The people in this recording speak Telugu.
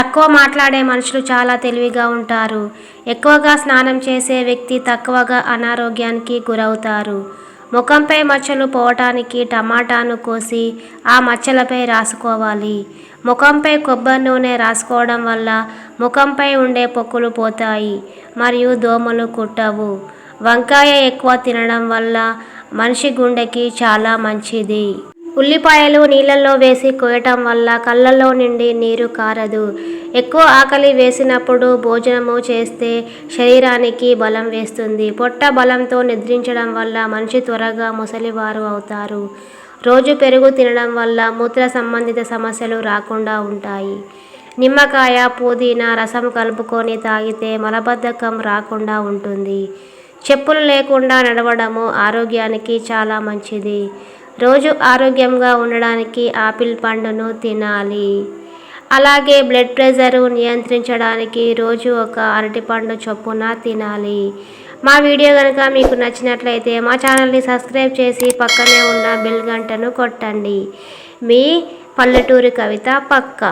తక్కువ మాట్లాడే మనుషులు చాలా తెలివిగా ఉంటారు. ఎక్కువగా స్నానం చేసే వ్యక్తి తక్కువగా అనారోగ్యానికి గురవుతారు. ముఖంపై మచ్చలు పోవటానికి టమాటాను కోసి ఆ మచ్చలపై రాసుకోవాలి. ముఖంపై కొబ్బరి నూనె రాసుకోవడం వల్ల ముఖంపై ఉండే పొక్కులు పోతాయి మరియు దోమలు కుట్టవు. వంకాయ ఎక్కువ తినడం వల్ల మనిషి గుండెకి చాలా మంచిది. ఉల్లిపాయలు నీళ్ళల్లో వేసి కోయటం వల్ల కళ్ళల్లో నుండి నీరు కారదు. ఎక్కువ ఆకలి వేసినప్పుడు భోజనము చేస్తే శరీరానికి బలం వేస్తుంది. పొట్ట బలంతో నిద్రించడం వల్ల మనిషి త్వరగా ముసలివారు అవుతారు. రోజు పెరుగు తినడం వల్ల మూత్ర సంబంధిత సమస్యలు రాకుండా ఉంటాయి. నిమ్మకాయ, పుదీనా రసం కలుపుకొని తాగితే మలబద్ధకం రాకుండా ఉంటుంది. చెప్పులు లేకుండా నడవడము ఆరోగ్యానికి చాలా మంచిది. రోజు ఆరోగ్యంగా ఉండడానికి ఆపిల్ పండును తినాలి. అలాగే బ్లడ్ ప్రెషరు నియంత్రించడానికి రోజు ఒక అరటిపండు చొప్పున తినాలి. మా వీడియో కనుక మీకు నచ్చినట్లయితే మా ఛానల్ని సబ్స్క్రైబ్ చేసి పక్కనే ఉన్న బెల్ గంటను కొట్టండి. మీ పల్లెటూరి కవిత పక్క.